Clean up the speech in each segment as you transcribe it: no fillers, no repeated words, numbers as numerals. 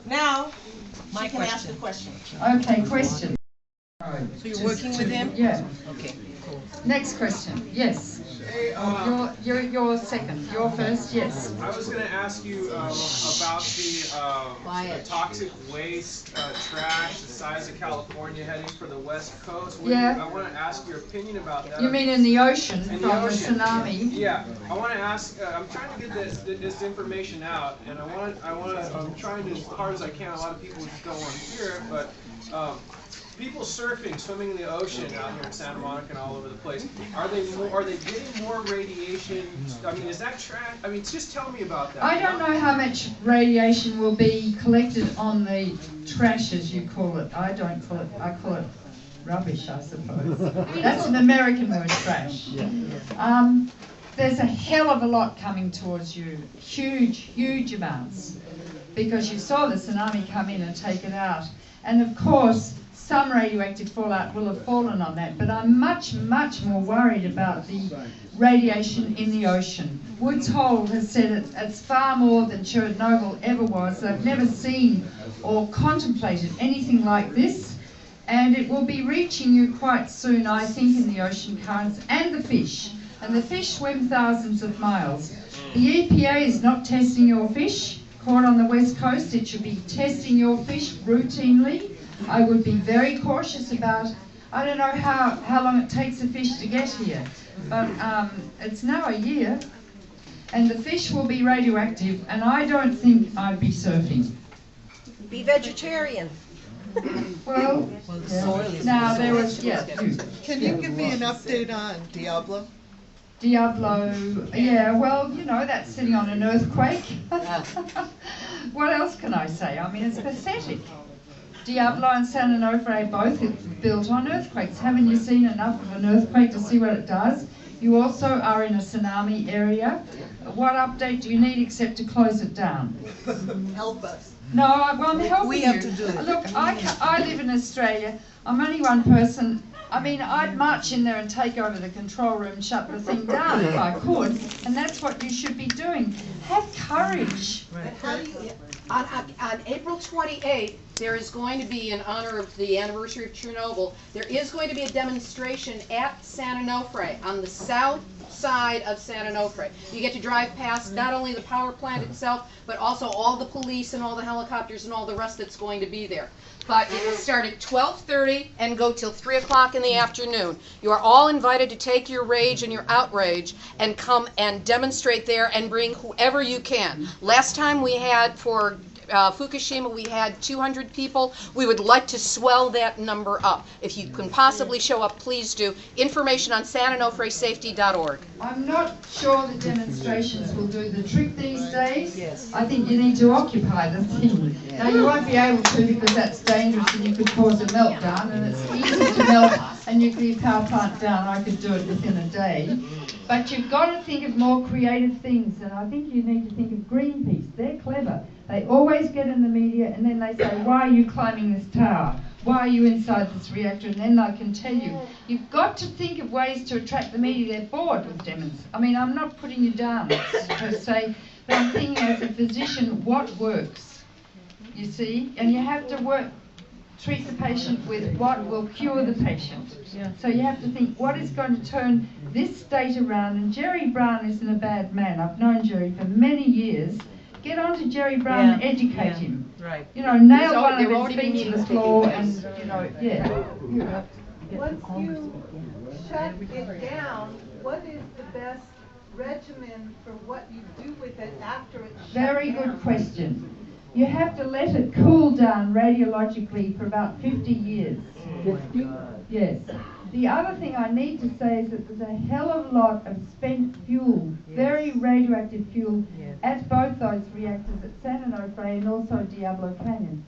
Now, Mike can ask the question. Okay, question. So you're working with him? Yeah. Okay, cool. Next question. Yes. Hey, You're second. You're first. Yes. I was going to ask you about the toxic waste, trash, the size of California heading for the West Coast. I want to ask your opinion about that. You mean in the ocean In from the ocean. tsunami? Yeah, I want to ask. I'm trying to get this information out, and I'm trying as hard as I can. A lot of people just don't want to hear it, but. People surfing, swimming in the ocean out here in Santa Monica and all over the place. Are they getting more radiation? I mean, is that trash? I mean, just tell me about that. I don't know how much radiation will be collected on the trash, as you call it. I don't call it. I call it rubbish, I suppose. That's an American word, trash. There's a hell of a lot coming towards you. Huge amounts. Because you saw the tsunami come in and take it out. And of course, some radioactive fallout will have fallen on that, but I'm much more worried about the radiation in the ocean. Woods Hole has said it's far more than Chernobyl ever was. They've never seen or contemplated anything like this, and it will be reaching you quite soon, I think, in the ocean currents and the fish. And the fish swim thousands of miles. The EPA is not testing your fish. Caught on the West Coast, it should be testing your fish routinely. I would be very cautious about, I don't know how long it takes a fish to get here, but it's now a year, and the fish will be radioactive, and I don't think I'd be surfing. Be vegetarian. Well, the soil is... now there was, yeah. Can you give me an update on Diablo? Diablo, yeah, well, you know, that's sitting on an earthquake. What else can I say? I mean, it's pathetic. Diablo and San Onofre both built on earthquakes. Haven't you seen enough of an earthquake to see what it does? You also are in a tsunami area. What update do you need except to close it down? Help us. No, I'm helping We you. have to do it. Look, I live in Australia. I'm only one person. I mean, I'd march in there and take over the control room and shut the thing down if I could, and that's what you should be doing. Have courage. Right. How do you, on April 28th, there is going to be, in honor of the anniversary of Chernobyl, there is going to be a demonstration at San Onofre, on the south side of San Onofre. You get to drive past not only the power plant itself, but also all the police and all the helicopters and all the rest that's going to be there. But it will start at 12:30 and go till 3 o'clock in the afternoon. You are all invited to take your rage and your outrage and come and demonstrate there and bring whoever you can. Last time we had for Fukushima, we had 200 people. We would like to swell that number up. If you can possibly show up, please do. Information on sanonofresafety.org. I'm not sure the demonstrations will do the trick these days. Yes. I think you need to occupy the thing. Now, you won't be able to because that's dangerous and you could cause a meltdown, and it's easy to melt a nuclear power plant down. I could do it within a day. But you've got to think of more creative things, and I think you need to think of Greenpeace. They're clever. They always get in the media and then they say, why are you climbing this tower? Why are you inside this reactor? And then they can tell you. You've got to think of ways to attract the media. They're bored with demos. I mean, I'm not putting you down per se, but I'm thinking as a physician, what works? You see? And you have to treat the patient with what will cure the patient. Yeah. So you have to think, what is going to turn this state around? And Jerry Brown isn't a bad man. I've known Jerry for many years. Get on to Jerry Brown and educate him. Right. You know, nail one They're of already his feet to meetings the floor taking and, place. you know, yeah. Once you shut it down, what is the best regimen for what you do with it after it's shut down? Very good question. You have to let it cool down radiologically for about 50 years. 50? Yes. The other thing I need to say is that there's a hell of a lot of spent fuel, very radioactive fuel, at both those reactors at San Onofre and also Diablo Canyon.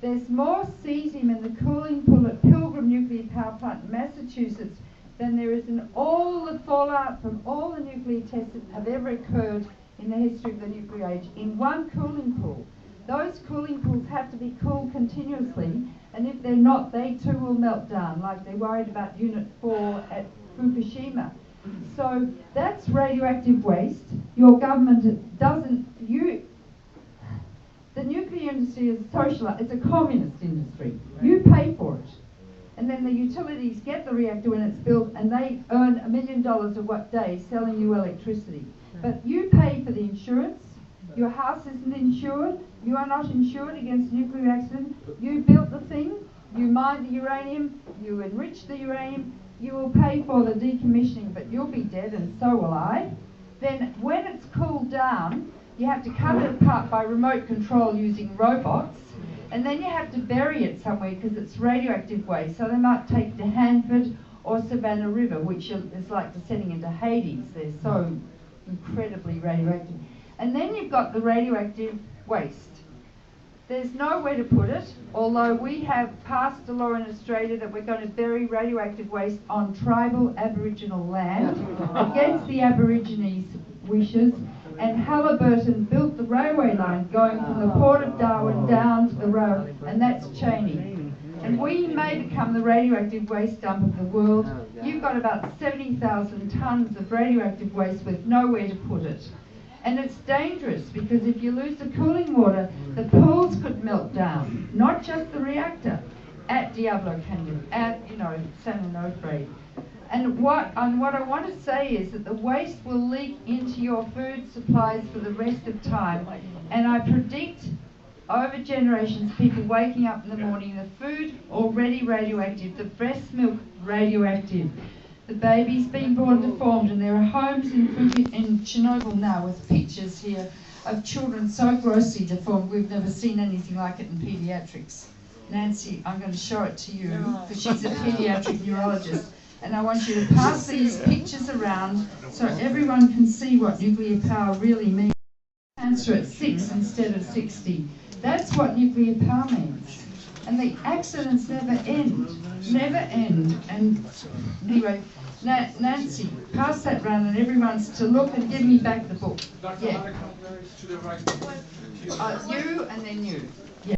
There's more cesium in the cooling pool at Pilgrim Nuclear Power Plant in Massachusetts than there is in all the fallout from all the nuclear tests that have ever occurred in the history of the nuclear age in one cooling pool. Those cooling pools have to be cooled continuously, and if they're not, they too will melt down, like they worried about Unit 4 at Fukushima. So that's radioactive waste. Your government doesn't... The nuclear nuclear industry is it's a communist industry. You pay for it. And then the utilities get the reactor when it's built, and they earn $1 million a day selling you electricity. But you pay for the insurance. Your house isn't insured. You are not insured against nuclear accident. You built the thing. You mine the uranium. You enrich the uranium. You will pay for the decommissioning, but you'll be dead, and so will I. Then when it's cooled down, you have to cut it apart by remote control using robots. And then you have to bury it somewhere because it's radioactive waste. So they might take it to Hanford or Savannah River, which is like descending into Hades. They're so incredibly radioactive. And then you've got the radioactive waste. There's nowhere to put it, although we have passed a law in Australia that we're going to bury radioactive waste on tribal Aboriginal land against the Aborigines' wishes. And Halliburton built the railway line going from the Port of Darwin down to the road, and that's Cheney. And we may become the radioactive waste dump of the world. You've got about 70,000 tonnes of radioactive waste with nowhere to put it. And it's dangerous because if you lose the cooling water, the pools could melt down, not just the reactor, at Diablo Canyon, at, San Onofre. And what I want to say is that the waste will leak into your food supplies for the rest of time. And I predict over generations, people waking up in the morning, the food already radioactive, the breast milk radioactive, the baby's been born deformed, and there are homes in Chernobyl now with pictures here of children so grossly deformed we've never seen anything like it in paediatrics. Nancy, I'm going to show it to you because she's a paediatric neurologist. And I want you to pass these pictures around so everyone can see what nuclear power really means. Cancer at 6 instead of 60. That's what nuclear power means. And the accidents never end. Never end. And anyway, Nancy, pass that round and everyone's to look and give me back the book. Dr. Yeah. To the right. You and then you.